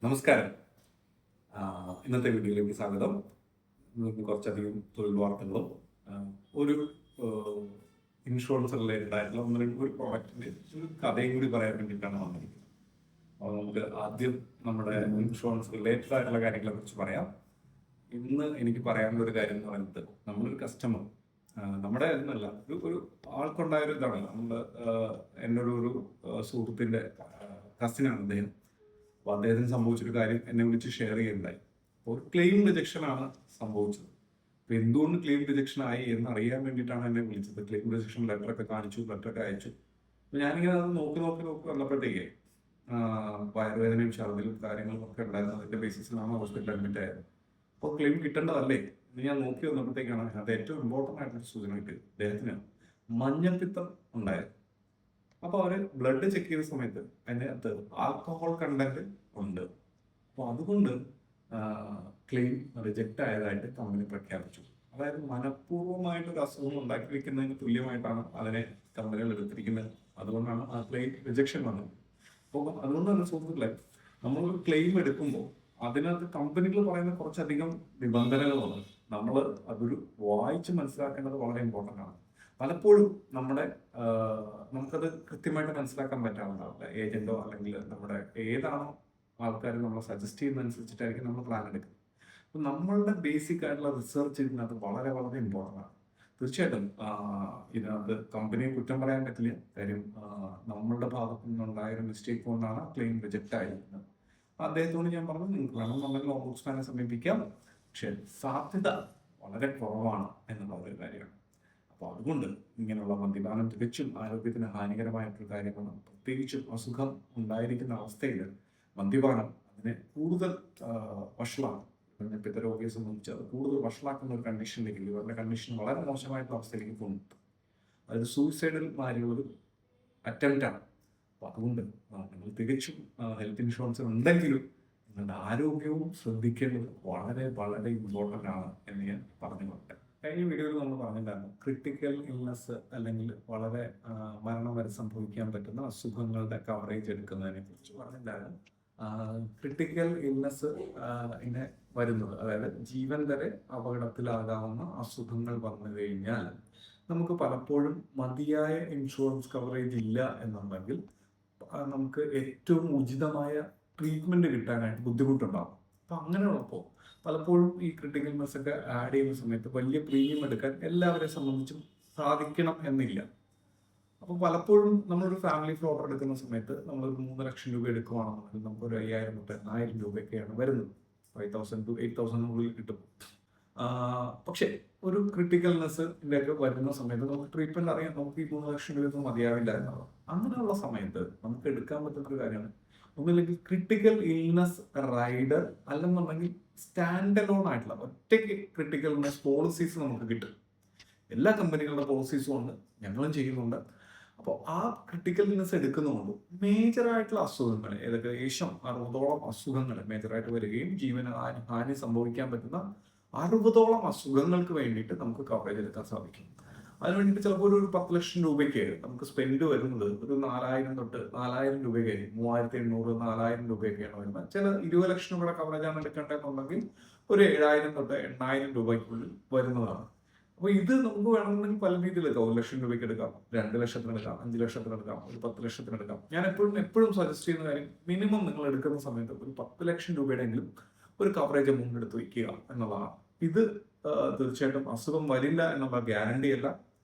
നമസ്കാരം. ഇന്നത്തെ വീഡിയോയിലേക്ക് സ്വാഗതം. നമുക്ക് കുറച്ചധികം തൊഴിൽ വാർത്തകളും ഒരു ഇൻഷുറൻസ് റിലേറ്റഡ് ആയിട്ടുള്ള ഒരു പ്രോഡക്റ്റിന്റെ ഒരു കഥയും കൂടി പറയാൻ വേണ്ടിയിട്ടാണ് വന്നിരിക്കുന്നത്. അപ്പോൾ നമുക്ക് ആദ്യം നമ്മുടെ ഇൻഷുറൻസ് റിലേറ്റഡ് ആയിട്ടുള്ള കാര്യങ്ങളെ കുറിച്ച് പറയാം. ഇന്ന് എനിക്ക് പറയാനുള്ള ഒരു കാര്യം എന്ന് പറയുന്നത്, നമ്മളൊരു കസ്റ്റമർ നമ്മുടെ എന്നല്ല ഒരു ആൾക്കുണ്ടായ ഒരു ഇതാണ്. എൻ്റെ ഒരു സുഹൃത്തിൻ്റെ കസിനാണ് അദ്ദേഹം. അപ്പോൾ അദ്ദേഹത്തിന് സംഭവിച്ചൊരു കാര്യം എന്നെ വിളിച്ച് ഷെയർ ചെയ്യുന്നുണ്ടായി. അപ്പോൾ ഒരു ക്ലെയിം റിജക്ഷൻ ആണ് സംഭവിച്ചത്. അപ്പോൾ എന്തുകൊണ്ട് ക്ലെയിം റിജക്ഷൻ ആയി എന്ന് അറിയാൻ വേണ്ടിയിട്ടാണ് എന്നെ വിളിച്ചത്. ക്ലെയിം റിജക്ഷൻ ലെറ്ററൊക്കെ കാണിച്ചു, ലെറ്ററൊക്കെ അയച്ചു. അപ്പോൾ ഞാനിങ്ങനെ അത് നോക്കി വന്നപ്പോഴത്തേക്ക് വയറുവേദനയും ഛർദിലും കാര്യങ്ങളും ഒക്കെ ഉണ്ടായിരുന്നു. അതിൻ്റെ ബേസിസിലാണ് ഹോസ്പിറ്റലിൽ അഡ്മിറ്റ് ആയത്. അപ്പോൾ ക്ലെയിം കിട്ടേണ്ടതല്ലേ എന്ന് ഞാൻ നോക്കി വന്നപ്പോഴത്തേക്കാണ് അത് ഏറ്റവും ഇമ്പോർട്ടൻ്റ് ആയിട്ടൊരു സൂചന കിട്ടിയത്. അദ്ദേഹത്തിന് മഞ്ഞപ്പിത്തം ഉണ്ടായിരുന്നു. അപ്പോൾ അവർ ബ്ലഡ് ചെക്ക് ചെയ്ത സമയത്ത് അതിനകത്ത് ആൽക്കഹോൾ കണ്ടന്റ് ഉണ്ട്. അപ്പോൾ അതുകൊണ്ട് ക്ലെയിം റിജക്റ്റ് ആയതായിട്ട് കമ്പനി പ്രഖ്യാപിച്ചു. അതായത് മനഃപൂർവ്വമായിട്ടൊരു അസുഖം ഉണ്ടാക്കി വെക്കുന്നതിന് തുല്യമായിട്ടാണ് അതിനെ കമ്പനികൾ എടുത്തിരിക്കുന്നത്. അതുകൊണ്ടാണ് ആ ക്ലെയിം റിജക്ഷൻ വന്നത്. അപ്പോൾ അതുകൊണ്ട് തന്നെ സുഹൃത്തുക്കളെ, നമ്മളൊരു ക്ലെയിം എടുക്കുമ്പോൾ അതിനകത്ത് കമ്പനികൾ പറയുന്ന കുറച്ചധികം നിബന്ധനകളുണ്ട്. നമ്മൾ അതൊരു വായിച്ച് മനസ്സിലാക്കേണ്ടത് വളരെ ഇമ്പോർട്ടൻ്റ് ആണ്. പലപ്പോഴും നമുക്കത് കൃത്യമായിട്ട് മനസ്സിലാക്കാൻ പറ്റാവുന്നതാവില്ല. ഏജന്റോ അല്ലെങ്കിൽ നമ്മുടെ ഏതാണോ ആൾക്കാർ നമ്മളെ സജസ്റ്റ് ചെയ്യുന്നതനുസരിച്ചിട്ടായിരിക്കും നമ്മൾ പ്ലാൻ എടുക്കുന്നത്. അപ്പം നമ്മളുടെ ബേസിക് ആയിട്ടുള്ള റിസർച്ച് ഇതിനകത്ത് വളരെ വളരെ ഇമ്പോർട്ടൻ്റ് ആണ്. തീർച്ചയായിട്ടും ഇതിനകത്ത് കമ്പനിയെ കുറ്റം പറയാൻ പറ്റില്ല. കാര്യം നമ്മളുടെ ഭാഗത്തു നിന്നുണ്ടായ ഒരു മിസ്റ്റേക്ക് കൊണ്ടാണ് ക്ലെയിം റിജക്റ്റ് ആയിരിക്കുന്നത്. അദ്ദേഹത്തോട് ഞാൻ പറഞ്ഞു, നിങ്ങൾക്ക് വേണമെന്നുണ്ടെങ്കിൽ ഓംബുഡ്സ്മാനെ സമീപിക്കാം, പക്ഷെ സാധ്യത വളരെ കുറവാണ് എന്നുള്ള ഒരു കാര്യമാണ്. അപ്പോൾ അതുകൊണ്ട് ഇങ്ങനെയുള്ള മദ്യപാനം തികച്ചും ആരോഗ്യത്തിന് ഹാനികരമായിട്ടൊരു കാര്യമാണ്. പ്രത്യേകിച്ചും അസുഖം ഉണ്ടായിരിക്കുന്ന അവസ്ഥയിൽ മദ്യപാനം അതിനെ കൂടുതൽ വഷളാണ്. മഞ്ഞപ്പിത്ത രോഗിയെ സംബന്ധിച്ച് അത് കൂടുതൽ വഷളാക്കുന്ന ഒരു കണ്ടീഷനിലേക്ക്, ലിവറിന്റെ കണ്ടീഷൻ വളരെ മോശമായിട്ടുള്ള അവസ്ഥയിലേക്ക് പോകുന്നുണ്ട്. അതായത് സൂയിസൈഡൽ മാതിരിയുള്ളൊരു അറ്റംപ്റ്റ് ആണ്. അപ്പോൾ അതുകൊണ്ട് നിങ്ങൾ തികച്ചും ഹെൽത്ത് ഇൻഷുറൻസ് ഉണ്ടെങ്കിലും നിങ്ങളുടെ ആരോഗ്യവും ശ്രദ്ധിക്കേണ്ടത് വളരെ വളരെ ഇമ്പോർട്ടൻ്റ് ആണ് എന്ന് ഞാൻ പറഞ്ഞുകൊണ്ടേ. കഴിഞ്ഞ വീഡിയോയിൽ നമ്മൾ പറഞ്ഞിട്ടുണ്ടായിരുന്നു, ക്രിട്ടിക്കൽ ഇൽനെസ് അല്ലെങ്കിൽ വളരെ മരണം വരെ സംഭവിക്കാൻ പറ്റുന്ന അസുഖങ്ങളുടെ കവറേജ് എടുക്കുന്നതിനെ കുറിച്ച് പറഞ്ഞിട്ടുണ്ടായിരുന്നു. ക്രിട്ടിക്കൽ ഇൽനെസ് ഇങ്ങനെ വരുന്നത്, അതായത് ജീവൻ വരെ അപകടത്തിലാകാവുന്ന അസുഖങ്ങൾ വന്നു കഴിഞ്ഞാൽ നമുക്ക് പലപ്പോഴും മതിയായ ഇൻഷുറൻസ് കവറേജ് ഇല്ല എന്നുണ്ടെങ്കിൽ നമുക്ക് ഏറ്റവും ഉചിതമായ ട്രീറ്റ്മെന്റ് കിട്ടാനായിട്ട് ബുദ്ധിമുട്ടുണ്ടാകും. അപ്പം അങ്ങനെയുള്ളപ്പോൾ പലപ്പോഴും ഈ ക്രിട്ടിക്കൽ ഇൽനെസ് ഒക്കെ ആഡ് ചെയ്യുന്ന സമയത്ത് വലിയ പ്രീമിയം എടുക്കാൻ എല്ലാവരെ സംബന്ധിച്ചും സാധിക്കണം എന്നില്ല. അപ്പോൾ പലപ്പോഴും നമ്മളൊരു ഫാമിലി ഫ്ലോട്ടർ എടുക്കുന്ന സമയത്ത് നമ്മളൊരു 3 ലക്ഷം രൂപ എടുക്കുകയാണെന്നുണ്ടെങ്കിൽ നമുക്കൊരു 5000 തൊട്ട് 1000 രൂപയൊക്കെയാണ് വരുന്നത്. 5000 to 8000 കിട്ടും. പക്ഷേ ഒരു ക്രിട്ടിക്കൽനെസ്സിൻ്റെ ഒക്കെ വരുന്ന സമയത്ത് നമുക്ക് ട്രീറ്റ്മെന്റ് അറിയാൻ നമുക്ക് ഈ 3 ലക്ഷം രൂപയൊന്നും മതിയാവില്ല എന്നുള്ളത്. അങ്ങനെയുള്ള സമയത്ത് നമുക്ക് എടുക്കാൻ പറ്റുന്ന ഒരു കാര്യമാണ് ഒന്നുമില്ലെങ്കിൽ ക്രിട്ടിക്കൽ ഇൽനെസ് റൈഡർ, അല്ലെന്നുണ്ടെങ്കിൽ സ്റ്റാൻഡ് അലോൺ ആയിട്ടുള്ള ഒറ്റയ്ക്ക് ക്രിട്ടിക്കൽ ഇൽനെസ് പോളിസീസ് നമുക്ക് കിട്ടും. എല്ലാ കമ്പനികളുടെ പോളിസീസും ഉണ്ട്, ഞങ്ങളും ചെയ്യുന്നുണ്ട്. അപ്പോൾ ആ ക്രിട്ടിക്കൽ ഇൽനെസ് എടുക്കുന്നതുകൊണ്ട് മേജറായിട്ടുള്ള അസുഖങ്ങൾ, ഏകദേശം 60ഓളം അസുഖങ്ങൾ മേജറായിട്ട് വരികയും ജീവന് ഹാനി സംഭവിക്കാൻ പറ്റുന്ന 60ഓളം അസുഖങ്ങൾക്ക് വേണ്ടിയിട്ട് നമുക്ക് കവറേജ് എടുക്കാൻ സാധിക്കും. അതിന് വേണ്ടിയിട്ട് ചിലപ്പോൾ ഒരു 10 ലക്ഷം രൂപയ്ക്ക് നമുക്ക് സ്പെൻഡ് വരുന്നത് ഒരു 4000 തൊട്ട് 4000 രൂപയ്ക്ക്, 3800 4000 രൂപയൊക്കെയാണ് വരുന്നത്. ചില 20 ലക്ഷം രൂപയുടെ കവറേജാണ് എടുക്കേണ്ടതെന്നുണ്ടെങ്കിൽ ഒരു 7000 തൊട്ട് 8000 രൂപയ്ക്കുള്ളിൽ വരുന്നതാണ്. അപ്പോൾ ഇത് നമുക്ക് വേണമെന്നുണ്ടെങ്കിൽ പല രീതിയിൽ എടുക്കാം. 1 ലക്ഷം രൂപയ്ക്ക് എടുക്കാം, 2 ലക്ഷത്തിന് എടുക്കാം, 5 ലക്ഷത്തിന് എടുക്കാം, ഒരു 10 ലക്ഷത്തിന് എടുക്കാം. ഞാൻ എപ്പോഴും സജസ്റ്റ് ചെയ്യുന്ന കാര്യം, മിനിമം നിങ്ങൾ എടുക്കുന്ന സമയത്ത് ഒരു 10 ലക്ഷം രൂപയുടെയെങ്കിലും ഒരു കവറേജ് എമൗണ്ട് എടുത്ത് വയ്ക്കുക എന്നുള്ളതാണ്. ഇത് തീർച്ചയായിട്ടും അസുഖം വരില്ല എന്നുള്ള ഗ്യാരണ്ടി അല്ല.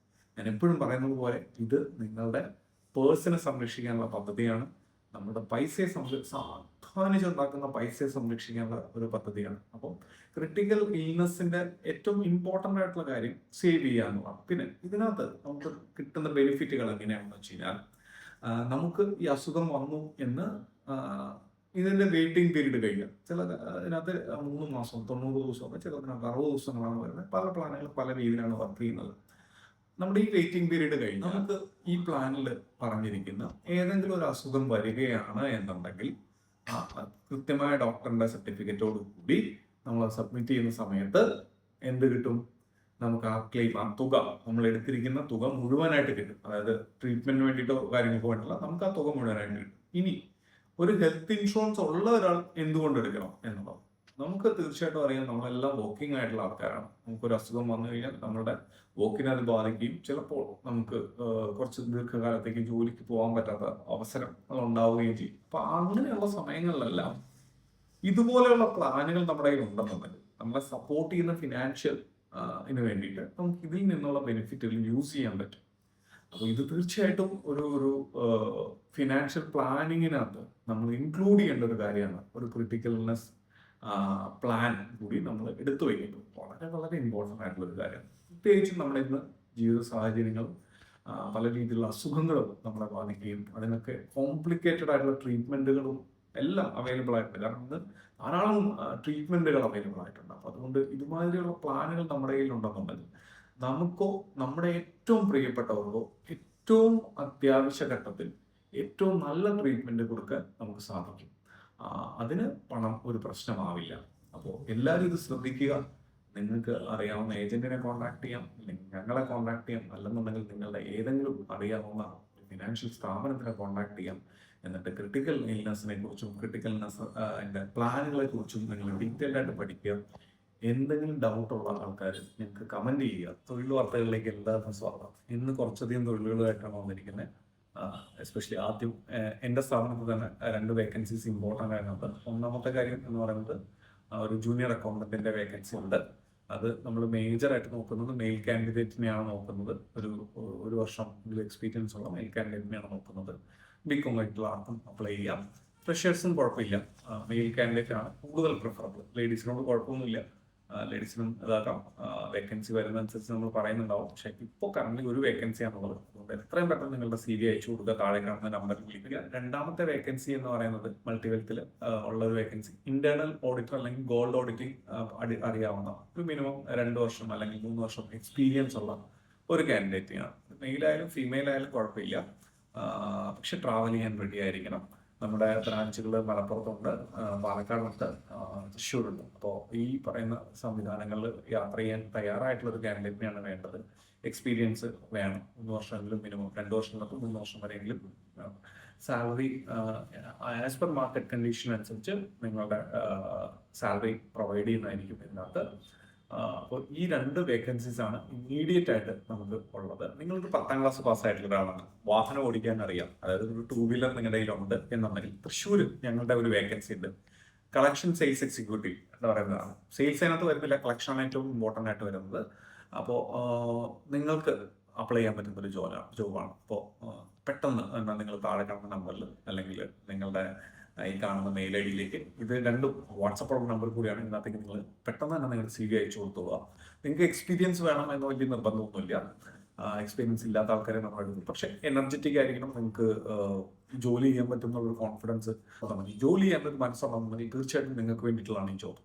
ഞാൻ എപ്പോഴും പറയുന്നത് പോലെ ഇത് നിങ്ങളുടെ പേഴ്സണെ സംരക്ഷിക്കാനുള്ള പദ്ധതിയാണ്. നമ്മുടെ പൈസയെ അധ്വാനിച്ചുണ്ടാക്കുന്ന പൈസയെ സംരക്ഷിക്കാനുള്ള ഒരു പദ്ധതിയാണ്. അപ്പോൾ ക്രിട്ടിക്കൽ ഇൽനെസ്സിന്റെ ഏറ്റവും ഇമ്പോർട്ടൻ്റ് ആയിട്ടുള്ള കാര്യം സേവ് ചെയ്യുക എന്നുള്ളതാണ്. പിന്നെ ഇതിനകത്ത് നമുക്ക് കിട്ടുന്ന ബെനിഫിറ്റുകൾ എങ്ങനെയാണെന്ന് വെച്ച് കഴിഞ്ഞാൽ, നമുക്ക് ഈ അസുഖം വന്നു എന്ന് ഇതിന്റെ വെയിറ്റിംഗ് പീരീഡ് കഴിഞ്ഞാൽ ചില ഇതിനകത്ത് 3 മാസം 90 ദിവസമൊക്കെ, ചിലതിനകത്ത് 60 ദിവസങ്ങളാണ് വരുന്നത്. പല പ്ലാനുകളും പല രീതിയിലാണ് വർക്ക് ചെയ്യുന്നത്. നമ്മുടെ ഈ വെയിറ്റിംഗ് പീരീഡ് കഴിഞ്ഞ് നമുക്ക് ഈ പ്ലാനിൽ പറഞ്ഞിരിക്കുന്ന ഏതെങ്കിലും ഒരു അസുഖം വരികയാണ് എന്നുണ്ടെങ്കിൽ കൃത്യമായ ഡോക്ടറിന്റെ സർട്ടിഫിക്കറ്റോട് കൂടി നമ്മൾ സബ്മിറ്റ് ചെയ്യുന്ന സമയത്ത് എന്ത് കിട്ടും? നമുക്ക് ആ ക്ലെയിം, ആ തുക, നമ്മൾ എടുത്തിരിക്കുന്ന തുക മുഴുവനായിട്ട് കിട്ടും. അതായത് ട്രീറ്റ്മെന്റിന് വേണ്ടിയിട്ടോ കാര്യങ്ങൾക്ക് വേണ്ടിയില്ല, നമുക്ക് ആ തുക മുഴുവനായിട്ട് കിട്ടും. ഇനി ഒരു ഹെൽത്ത് ഇൻഷുറൻസ് ഉള്ള ഒരാൾ എന്തുകൊണ്ട് എടുക്കണം എന്നുള്ളത് നമുക്ക് തീർച്ചയായിട്ടും അറിയാം. നമ്മളെല്ലാം വർക്കിംഗ് ആയിട്ടുള്ള ആൾക്കാരാണ്. നമുക്കൊരു അസുഖം വന്നു കഴിഞ്ഞാൽ നമ്മുടെ വർക്കിനെ അത് ബാധിക്കുകയും ചിലപ്പോൾ നമുക്ക് കുറച്ച് ദീർഘകാലത്തേക്ക് ജോലിക്ക് പോകാൻ പറ്റാത്ത അവസരം അത് ഉണ്ടാവുകയും ചെയ്യും. അപ്പൊ അങ്ങനെയുള്ള സമയങ്ങളിലെല്ലാം ഇതുപോലെയുള്ള പ്ലാനുകൾ നമ്മുടെ കയ്യിൽ ഉണ്ടെന്നുണ്ടെങ്കിൽ നമ്മളെ സപ്പോർട്ട് ചെയ്യുന്ന ഫിനാൻഷ്യൽ ഇതിന് വേണ്ടിയിട്ട് നമുക്ക് ഇതിൽ നിന്നുള്ള ബെനിഫിറ്റുകൾ യൂസ് ചെയ്യാൻ പറ്റും. അപ്പോൾ ഇത് തീർച്ചയായിട്ടും ഒരു ഫിനാൻഷ്യൽ പ്ലാനിങ്ങിനകത്ത് നമ്മൾ ഇൻക്ലൂഡ് ചെയ്യേണ്ട ഒരു കാര്യമാണ്. ഒരു ക്രിട്ടിക്കൽ ഇൽനെസ് പ്ലാൻ കൂടി നമ്മൾ എടുത്തു വയ്ക്കുന്നത് വളരെ വളരെ ഇമ്പോർട്ടൻ്റ് ആയിട്ടുള്ള ഒരു കാര്യമാണ്. പ്രത്യേകിച്ചും നമ്മുടെ ഇന്ന് ജീവിത സാഹചര്യങ്ങളും പല രീതിയിലുള്ള അസുഖങ്ങളും നമ്മളെ ബാധിക്കുകയും അതിനൊക്കെ കോംപ്ലിക്കേറ്റഡ് ആയിട്ടുള്ള ട്രീറ്റ്മെൻറ്റുകളും എല്ലാം അവൈലബിൾ ആയിട്ടുണ്ട്. കാരണം ഇന്ന് ധാരാളം ട്രീറ്റ്മെൻറ്റുകൾ അവൈലബിൾ ആയിട്ടുണ്ട്. അപ്പോൾ അതുകൊണ്ട് ഇതുമാതിരിയുള്ള പ്ലാനുകൾ നമ്മുടെ കയ്യിലുണ്ടെന്നുണ്ടെങ്കിൽ നമുക്കോ നമ്മുടെ ഏറ്റവും പ്രിയപ്പെട്ടവർക്കോ ഏറ്റവും അത്യാവശ്യ ഘട്ടത്തിൽ ഏറ്റവും നല്ല ട്രീറ്റ്മെൻറ്റ് കൊടുക്കാൻ നമുക്ക് സാധിക്കും. അതിന് പണം ഒരു പ്രശ്നമാവില്ല. അപ്പോൾ എല്ലാവരും ഇത് ശ്രദ്ധിക്കുക. നിങ്ങൾക്ക് അറിയാവുന്ന ഏജന്റിനെ കോൺടാക്ട് ചെയ്യാം, അല്ലെങ്കിൽ ഞങ്ങളെ കോൺടാക്ട് ചെയ്യാം, അല്ലെന്നുണ്ടെങ്കിൽ നിങ്ങളുടെ ഏതെങ്കിലും അറിയാവുന്ന ഫിനാൻഷ്യൽ സ്ഥാപനത്തിനെ കോൺടാക്ട് ചെയ്യാം. എന്നിട്ട് ക്രിട്ടിക്കൽ ഇൽനെസ്സിനെ കുറിച്ചും ക്രിട്ടിക്കൽ ഇൽനെസ് പ്ലാനുകളെ കുറിച്ചും നിങ്ങൾ ഡീറ്റെയിൽഡ് ആയിട്ട് പഠിക്കുക. എന്തെങ്കിലും ഡൗട്ട് ഉള്ള ആൾക്കാർ ഞങ്ങൾക്ക് കമന്റ് ചെയ്യുക. തൊഴിൽ വാർത്തകളിലേക്ക് എല്ലാവർക്കും സ്വാഗതം. ഇന്ന് കുറച്ചധികം തൊഴിലുകളായിട്ടാണ് വന്നിരിക്കുന്നത്. എസ്പെഷ്യലി ആദ്യം എൻ്റെ സ്ഥാപനത്തിൽ തന്നെ 2 വേക്കൻസീസ് ഇമ്പോർട്ടൻ്റ് ആയിരുന്നത്. ഒന്നാമത്തെ കാര്യം എന്ന് പറയുന്നത് ഒരു ജൂനിയർ അക്കൗണ്ടന്റിന്റെ വേക്കൻസി ഉണ്ട്. അത് നമ്മൾ മേജറായിട്ട് നോക്കുന്നത് മെയിൽ കാൻഡിഡേറ്റിനെയാണ് നോക്കുന്നത്. ഒരു വർഷം എക്സ്പീരിയൻസ് ഉള്ള മെയിൽ കാൻഡിഡേറ്റിനെയാണ് നോക്കുന്നത്. ബികോം ആയിട്ടുള്ള ആർക്കും അപ്ലൈ ചെയ്യാം. ഫ്രഷേഴ്സും കുഴപ്പമില്ല. മെയിൽ കാൻഡിഡേറ്റ് ആണ് കൂടുതൽ പ്രിഫറബിൾ. ലേഡീസിനോട് കുഴപ്പമൊന്നുമില്ല, ലേഡീസിനും ഇതാക്കാം. വേക്കൻസി വരുന്നതനുസരിച്ച് നമ്മൾ പറയുന്നുണ്ടാവും. പക്ഷേ ഇപ്പോൾ കറന്റ് ഒരു വേക്കൻസി ആണുള്ളത്. അതുകൊണ്ട് എത്രയും പെട്ടെന്ന് നിങ്ങളുടെ CV അയച്ചു കൊടുക്കുക. താഴെ കാണുന്ന നമ്പറിൽ വിളിക്കുക. രണ്ടാമത്തെ വേക്കൻസി എന്ന് പറയുന്നത് മൾട്ടിവെൽത്തിൽ ഉള്ള ഒരു വേക്കൻസി, ഇന്റേണൽ ഓഡിറ്റർ അല്ലെങ്കിൽ ഗോൾഡ് ഓഡിറ്റിംഗ് അറിയാവുന്ന ഒരു മിനിമം 2 വർഷം അല്ലെങ്കിൽ 3 വർഷം എക്സ്പീരിയൻസ് ഉള്ള ഒരു കാൻഡിഡേറ്റിനാണ്. മെയിൽ ആയാലും ഫീമെയിൽ ആയാലും കുഴപ്പമില്ല. പക്ഷെ ട്രാവൽ ചെയ്യാൻ റെഡി ആയിരിക്കണം. നമ്മുടെ ബ്രാഞ്ചുകൾ മലപ്പുറത്തുണ്ട്, പാലക്കാടുണ്ട്, തൃശ്ശൂരുണ്ട്. അപ്പോൾ ഈ പറയുന്ന സംവിധാനങ്ങളിൽ യാത്ര ചെയ്യാൻ തയ്യാറായിട്ടുള്ള ഒരു കാൻഡിഡേറ്റിനെയാണ് വേണ്ടത്. എക്സ്പീരിയൻസ് വേണം. 3 വർഷമെങ്കിലും മിനിമം, 2 വർഷം തൊട്ട് 3 വർഷം വരെയെങ്കിലും. Salary as per market condition അനുസരിച്ച് നിങ്ങളുടെ സാലറി പ്രൊവൈഡ് ചെയ്യുന്നതായിരിക്കും ഇതിനകത്ത്. അപ്പോൾ ഈ 2 വേക്കൻസീസ് ആണ് ഇമ്മീഡിയറ്റ് ആയിട്ട് നമുക്ക് ഉള്ളത്. നിങ്ങൾക്ക് 10ാം ക്ലാസ് പാസ്സായിട്ടുള്ള ഒരാളാണ്, വാഹനം ഓടിക്കാൻ അറിയാം, അതായത് ഒരു 2 വീലർ നിങ്ങളുടെ കയ്യിലുണ്ട് എന്നുണ്ടെങ്കിൽ തൃശ്ശൂർ ഞങ്ങളുടെ ഒരു വേക്കൻസി ഉണ്ട്. കളക്ഷൻ സെയിൽസ് എക്സിക്യൂട്ടീവ് എന്ന് പറയുന്നതാണ്. സെയിൽസ് അതിനകത്ത് വരുന്നില്ല, കളക്ഷനാണ് ഏറ്റവും ഇമ്പോർട്ടൻ്റ് ആയിട്ട് വരുന്നത്. അപ്പോൾ നിങ്ങൾക്ക് അപ്ലൈ ചെയ്യാൻ പറ്റുന്ന ഒരു ജോബാണ്. അപ്പോൾ പെട്ടെന്ന് നിങ്ങൾ താഴെ കാണുന്ന നമ്പറിൽ അല്ലെങ്കിൽ നിങ്ങളുടെ ഈ കാണുന്ന മെയിൽ ID ഇത് 2 വാട്സപ്പ് നമ്പർ കൂടിയാണ്. ഇതിനകത്തേക്ക് നിങ്ങൾ പെട്ടെന്ന് തന്നെ നിങ്ങളുടെ CV അയച്ചു കൊടുത്തോളുക. നിങ്ങൾക്ക് എക്സ്പീരിയൻസ് വേണം എന്ന് വലിയ നിർബന്ധമൊന്നുമില്ല. എക്സ്പീരിയൻസ് ഇല്ലാത്ത ആൾക്കാരെ നമ്മൾ എടുക്കും. പക്ഷെ എനർജറ്റിക് ആയിരിക്കണം. നിങ്ങൾക്ക് ജോലി ചെയ്യാൻ പറ്റുന്ന ഒരു കോൺഫിഡൻസ്. ജോലി ചെയ്യാൻ ഒരു മനസ്സുണ്ടെന്നുണ്ടെങ്കിൽ തീർച്ചയായിട്ടും നിങ്ങൾക്ക് വേണ്ടിയിട്ടുള്ളതാണ് ഈ ജോബ്.